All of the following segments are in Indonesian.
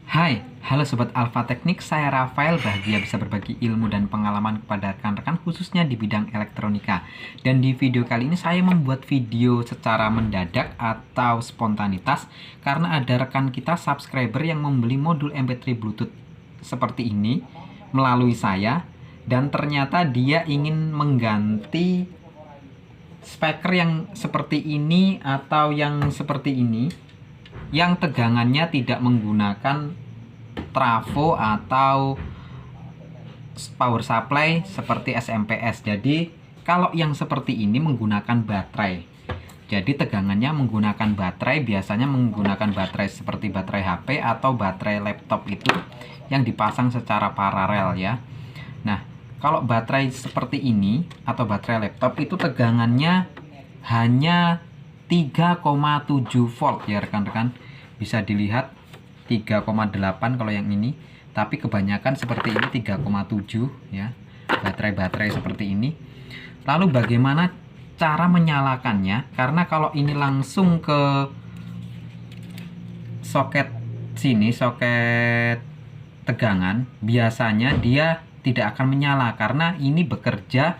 Hai, halo Sobat Alfa Teknik, saya Rafael, bahagia bisa berbagi ilmu dan pengalaman kepada rekan-rekan khususnya di bidang elektronika. Dan di video kali ini saya membuat video secara mendadak atau spontanitas karena ada rekan kita subscriber yang membeli modul MP3 Bluetooth seperti ini melalui saya, dan ternyata dia ingin mengganti speaker yang seperti ini atau yang seperti ini, yang tegangannya tidak menggunakan trafo atau power supply seperti SMPS. Jadi kalau yang seperti ini menggunakan baterai, jadi tegangannya menggunakan baterai, biasanya menggunakan baterai seperti baterai HP atau baterai laptop itu yang dipasang secara paralel ya. Nah, kalau baterai seperti ini atau baterai laptop itu tegangannya hanya 3,7 volt ya rekan-rekan. Bisa dilihat 3,8 kalau yang ini, tapi kebanyakan seperti ini 3,7 ya. Baterai-baterai seperti ini. Lalu bagaimana cara menyalakannya? Karena kalau ini langsung ke soket sini, soket tegangan, biasanya dia tidak akan menyala karena ini bekerja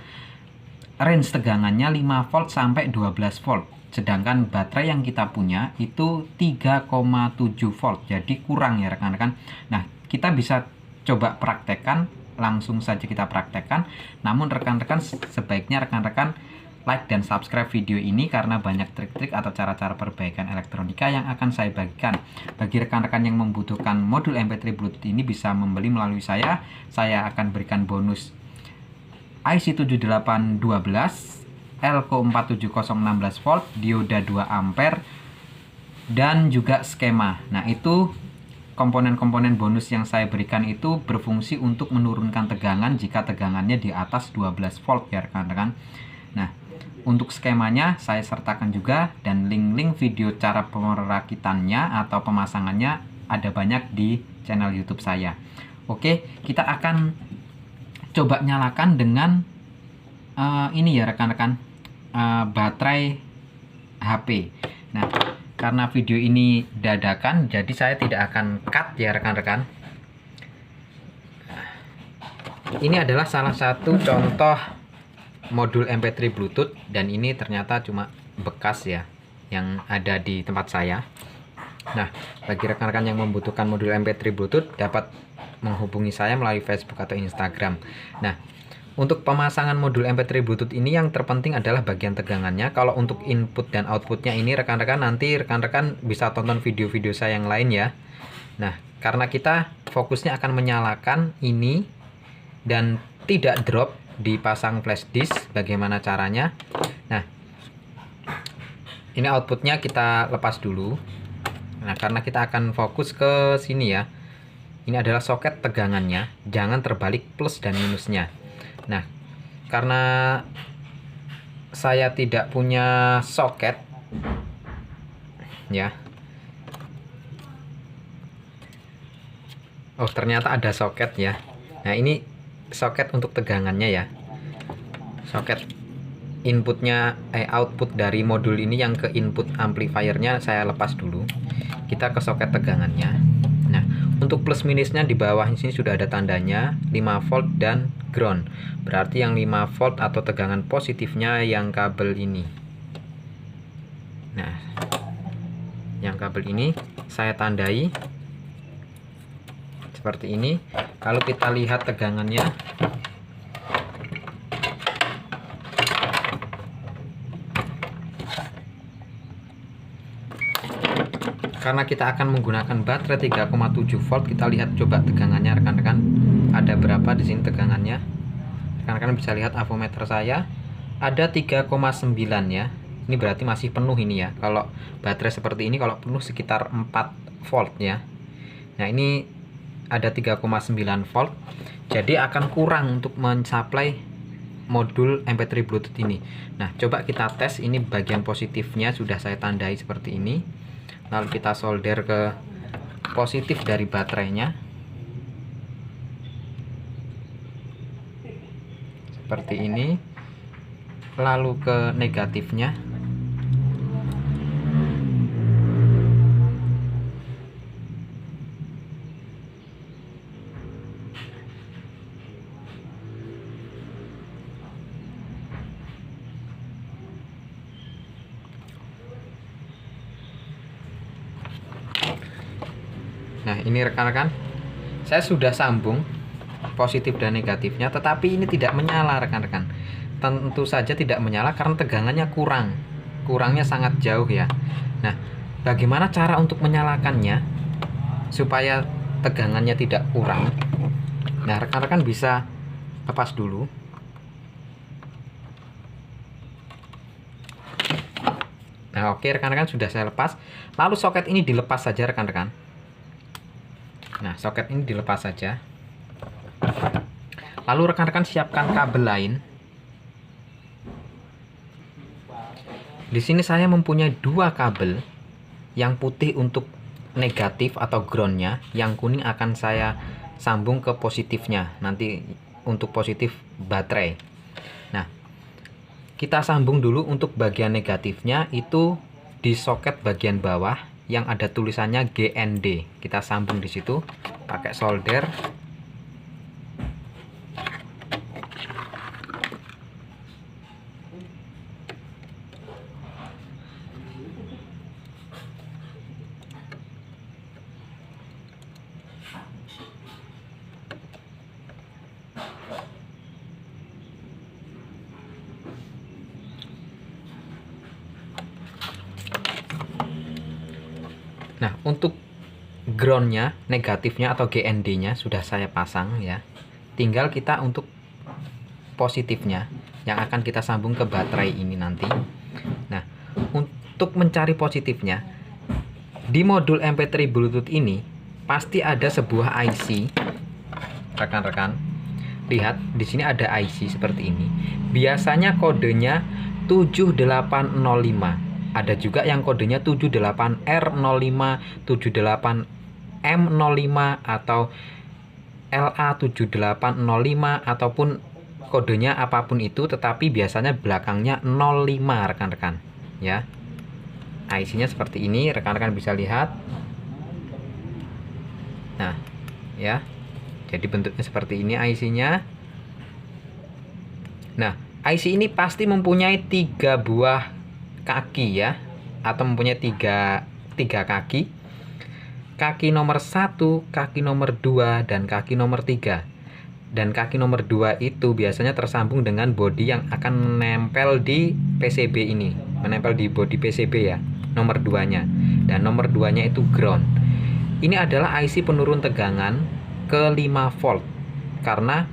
range tegangannya 5 volt sampai 12 volt. Sedangkan baterai yang kita punya itu 3,7 volt. Jadi kurang ya rekan-rekan. Nah, kita bisa coba praktekkan, langsung saja kita praktekkan. Namun rekan-rekan sebaiknya rekan-rekan like dan subscribe video ini karena banyak trik-trik atau cara-cara perbaikan elektronika yang akan saya bagikan. Bagi rekan-rekan yang membutuhkan modul MP3 Bluetooth ini bisa membeli melalui saya. Saya akan berikan bonus IC7812, Elco 47016 volt, dioda 2 ampere, dan juga skema. Nah, itu komponen-komponen bonus yang saya berikan itu berfungsi untuk menurunkan tegangan jika tegangannya di atas 12 volt ya rekan-rekan. Nah, untuk skemanya saya sertakan juga, dan link-link video cara pemerakitannya atau pemasangannya ada banyak di channel YouTube saya. Oke, kita akan coba nyalakan dengan ini ya rekan-rekan, baterai HP. Nah, karena video ini dadakan, jadi saya tidak akan cut ya rekan-rekan. Ini adalah salah satu contoh modul MP3 Bluetooth, dan ini ternyata cuma bekas ya yang ada di tempat saya. Nah, bagi rekan-rekan yang membutuhkan modul MP3 Bluetooth dapat menghubungi saya melalui Facebook atau Instagram. Nah, untuk pemasangan modul MP3 Bluetooth ini yang terpenting adalah bagian tegangannya. Kalau untuk input dan outputnya ini rekan-rekan, nanti rekan-rekan bisa tonton video-video saya yang lain ya. Nah, karena kita fokusnya akan menyalakan ini dan tidak drop, dipasang flash disk. Bagaimana caranya? Nah, ini outputnya kita lepas dulu. Nah, karena kita akan fokus ke sini ya. Ini adalah soket tegangannya, jangan terbalik plus dan minusnya. Nah, karena saya tidak punya soket ya. Oh, ternyata ada soket ya. Nah, ini soket untuk tegangannya ya. Soket inputnya, output dari modul ini yang ke input amplifiernya saya lepas dulu. Kita ke soket tegangannya. Nah, untuk plus minusnya di bawah sini sudah ada tandanya 5 volt dan ground. Berarti yang 5 volt atau tegangan positifnya yang kabel ini. Nah, yang kabel ini saya tandai seperti ini. Kalau kita lihat tegangannya, karena kita akan menggunakan baterai 3,7 volt, kita lihat coba tegangannya rekan-rekan. Ada berapa di sini tegangannya? Rekan-rekan bisa lihat avometer saya ada 3,9 ya. Ini berarti masih penuh ini ya. Kalau baterai seperti ini kalau penuh sekitar 4 volt ya. Nah, ini ada 3,9 volt. Jadi akan kurang untuk mensuplai modul MP3 Bluetooth ini. Nah, coba kita tes. Ini bagian positifnya sudah saya tandai seperti ini. Lalu kita solder ke positif dari baterainya seperti ini, lalu ke negatifnya. Nah, ini rekan-rekan, saya sudah sambung positif dan negatifnya, tetapi ini tidak menyala rekan-rekan. Tentu saja tidak menyala karena tegangannya kurangnya sangat jauh ya. Nah, bagaimana cara untuk menyalakannya supaya tegangannya tidak kurang? Nah, rekan-rekan bisa lepas dulu. Nah, oke rekan-rekan, sudah saya lepas. Lalu soket ini dilepas saja rekan-rekan. Nah, soket ini dilepas saja. Lalu rekan-rekan siapkan kabel lain. Di sini saya mempunyai dua kabel. Yang putih untuk negatif atau groundnya, yang kuning akan saya sambung ke positifnya. Nanti untuk positif baterai. Nah, kita sambung dulu untuk bagian negatifnya itu di soket bagian bawah yang ada tulisannya GND. Kita sambung di situ pakai solder. Nah, untuk groundnya, negatifnya atau GND-nya sudah saya pasang ya. Tinggal kita untuk positifnya yang akan kita sambung ke baterai ini nanti. Nah, untuk mencari positifnya, di modul MP3 Bluetooth ini pasti ada sebuah IC. Rekan-rekan, lihat di sini ada IC seperti ini. Biasanya kodenya 7805. Ada juga yang kodenya 78R05, 78M05 atau LA7805 ataupun kodenya apapun itu, tetapi biasanya belakangnya 05 rekan-rekan ya. IC-nya seperti ini, rekan-rekan bisa lihat. Nah, ya. Jadi bentuknya seperti ini IC-nya. Nah, IC ini pasti mempunyai 3 buah kaki ya, atau mempunyai tiga kaki. Kaki nomor 1, kaki nomor 2, dan kaki nomor 3. Dan kaki nomor 2 itu biasanya tersambung dengan bodi yang akan menempel di PCB ini, menempel di bodi PCB ya, nomor 2-nya. Dan nomor 2-nya itu ground. Ini adalah IC penurun tegangan ke 5 volt. Karena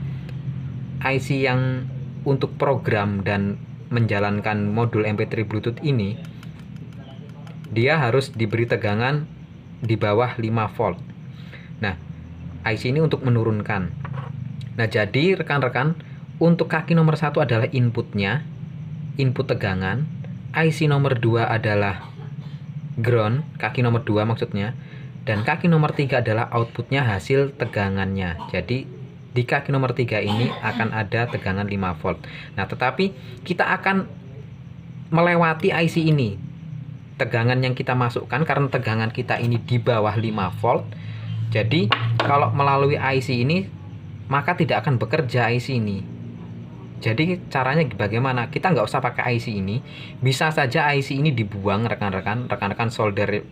IC yang untuk program dan menjalankan modul MP3 Bluetooth ini, dia harus diberi tegangan di bawah 5 volt. Nah, IC ini untuk menurunkan. Nah, jadi rekan-rekan, untuk kaki nomor 1 adalah inputnya, input tegangan. IC nomor 2 adalah ground, kaki nomor 2 maksudnya. Dan kaki nomor 3 adalah outputnya, hasil tegangannya. Jadi di kaki nomor 3 ini akan ada tegangan 5 volt. Nah, tetapi kita akan melewati IC ini. Tegangan yang kita masukkan, karena tegangan kita ini di bawah 5 volt. Jadi, kalau melalui IC ini, maka tidak akan bekerja IC ini. Jadi, caranya bagaimana? Kita nggak usah pakai IC ini. Bisa saja IC ini dibuang, rekan-rekan. Rekan-rekan solder,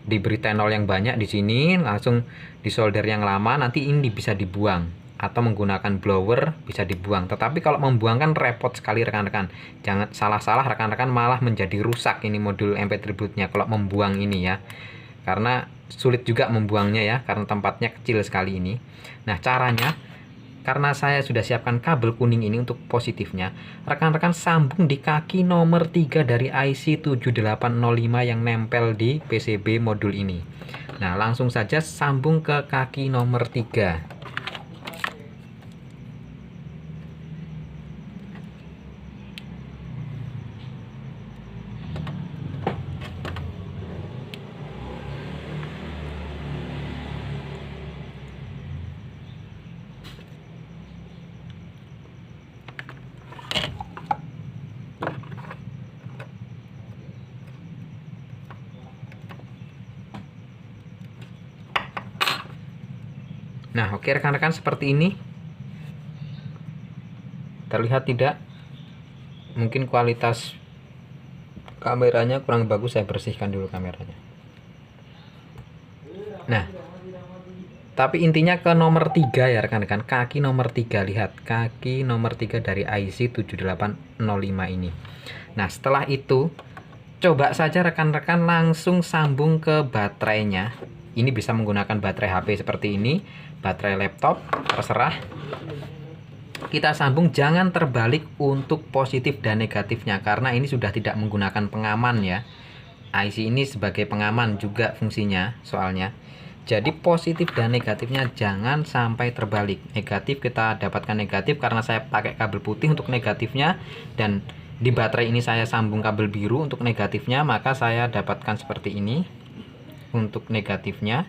diberi tenol yang banyak di sini, langsung disolder yang lama, nanti ini bisa dibuang. Atau menggunakan blower bisa dibuang. Tetapi kalau membuang kan repot sekali rekan-rekan. Jangan salah-salah rekan-rekan, malah menjadi rusak ini modul MP3 Bluetooth-nya kalau membuang ini ya. Karena sulit juga membuangnya ya, karena tempatnya kecil sekali ini. Nah, caranya, karena saya sudah siapkan kabel kuning ini untuk positifnya, rekan-rekan sambung di kaki nomor 3 dari IC 7805 yang nempel di PCB modul ini. Nah, langsung saja sambung ke kaki nomor 3. Nah, oke rekan-rekan, seperti ini. Terlihat tidak? Mungkin kualitas kameranya kurang bagus, saya bersihkan dulu kameranya. Nah, Tapi intinya ke nomor 3 ya rekan-rekan, kaki nomor 3, lihat kaki nomor 3 dari IC 7805 ini. Nah setelah itu coba saja rekan-rekan langsung sambung ke baterainya. Ini bisa menggunakan baterai HP seperti ini, baterai laptop, terserah. Kita sambung, jangan terbalik untuk positif dan negatifnya, karena ini sudah tidak menggunakan pengaman ya. IC ini sebagai pengaman juga fungsinya soalnya. Jadi positif dan negatifnya jangan sampai terbalik. Negatif kita dapatkan negatif karena saya pakai kabel putih untuk negatifnya, dan di baterai ini saya sambung kabel biru untuk negatifnya, maka saya dapatkan seperti ini untuk negatifnya.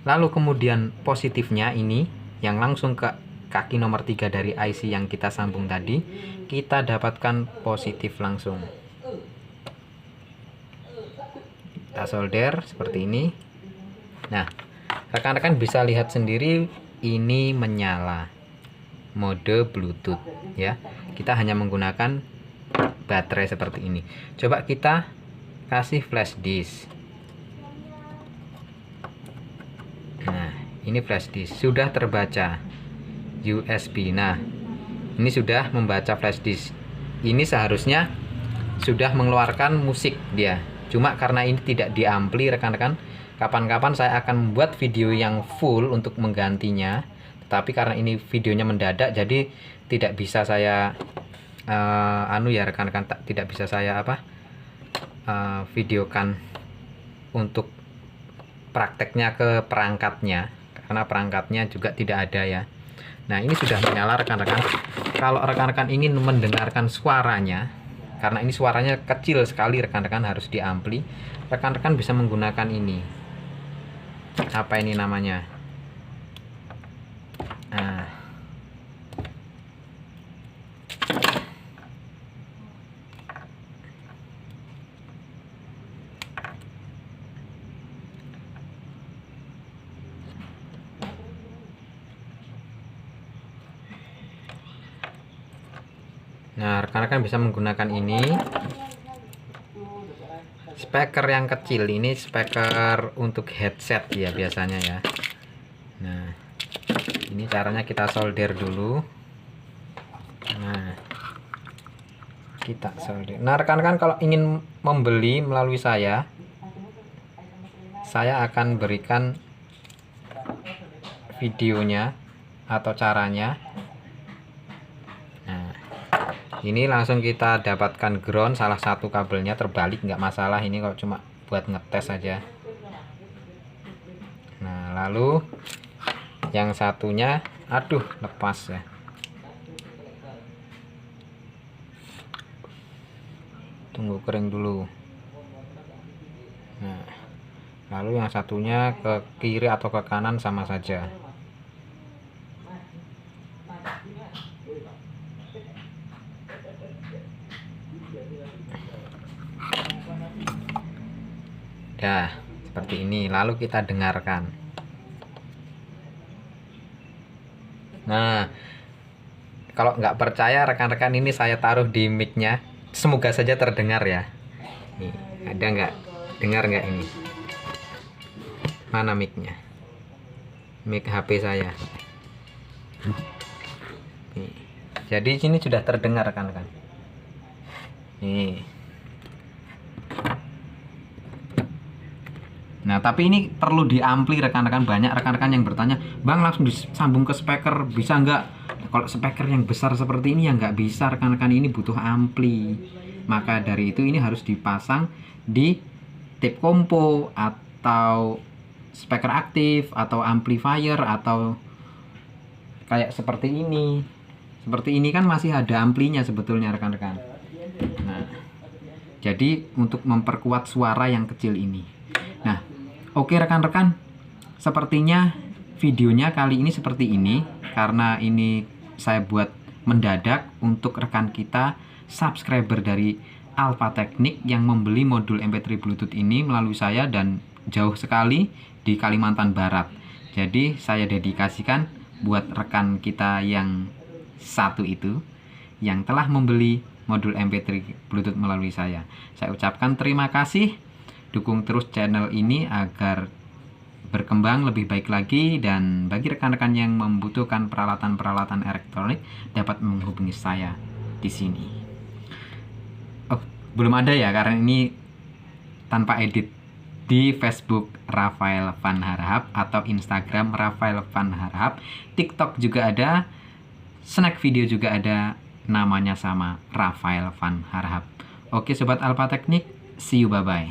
Lalu kemudian positifnya ini yang langsung ke kaki nomor 3 dari IC yang kita sambung tadi, kita dapatkan positif langsung. Kita solder seperti ini. Nah rekan-rekan bisa lihat sendiri ini menyala mode Bluetooth ya. Kita hanya menggunakan baterai seperti ini. Coba kita kasih flash disk. Nah ini flash disk sudah terbaca USB. Nah ini sudah membaca flash disk. Ini seharusnya sudah mengeluarkan musik dia. Cuma karena ini tidak diampli rekan-rekan, kapan-kapan saya akan membuat video yang full untuk menggantinya. Tapi karena ini videonya mendadak, jadi tidak bisa saya ya rekan-rekan, tidak bisa saya videokan untuk prakteknya ke perangkatnya, karena perangkatnya juga tidak ada ya. Nah ini sudah menyala rekan-rekan. Kalau rekan-rekan ingin mendengarkan suaranya, karena ini suaranya kecil sekali rekan-rekan, harus diampli, rekan-rekan bisa menggunakan ini, apa ini namanya, nah rekan-rekan bisa menggunakan ini speaker yang kecil. Ini speaker untuk headset ya biasanya ya. Nah ini caranya kita solder dulu. Nah kita solder. Nah rekan-rekan kalau ingin membeli melalui saya akan berikan videonya atau caranya. Ini langsung kita dapatkan ground, salah satu kabelnya terbalik, nggak masalah, ini kalau cuma buat ngetes saja. Nah lalu yang satunya, aduh lepas ya, tunggu kering dulu. Nah lalu yang satunya ke kiri atau ke kanan sama saja. Ya seperti ini, lalu kita dengarkan. Nah kalau nggak percaya rekan-rekan, ini saya taruh di mic-nya, semoga saja terdengar ya. Nih, ada nggak, dengar nggak ini? Mana mic-nya? Mic HP saya. Nih. Jadi sini sudah terdengar rekan-rekan. Nih. Nah tapi ini perlu diampli rekan-rekan. Banyak rekan-rekan yang bertanya, bang langsung disambung ke speaker bisa nggak? Kalau speaker yang besar seperti ini ya nggak bisa rekan-rekan, ini butuh ampli. Maka dari itu ini harus dipasang di tape compo atau speaker aktif atau amplifier, atau kayak seperti ini. Seperti ini kan masih ada amplinya sebetulnya rekan-rekan. Nah jadi untuk memperkuat suara yang kecil ini. Nah oke rekan-rekan, sepertinya videonya kali ini seperti ini, karena ini saya buat mendadak untuk rekan kita subscriber dari Alpha Teknik yang membeli modul MP3 Bluetooth ini melalui saya, dan jauh sekali di Kalimantan Barat. Jadi saya dedikasikan buat rekan kita yang satu itu yang telah membeli modul MP3 Bluetooth melalui saya. Saya ucapkan terima kasih. Dukung terus channel ini agar berkembang lebih baik lagi, dan bagi rekan-rekan yang membutuhkan peralatan-peralatan elektronik dapat menghubungi saya di sini. Oh, belum ada ya karena ini tanpa edit. Di Facebook Rafael Van Harahap atau Instagram Rafael Van Harahap, TikTok juga ada, snack video juga ada, namanya sama Rafael Van Harahap. Oke sobat Alfa Teknik, see you, bye bye.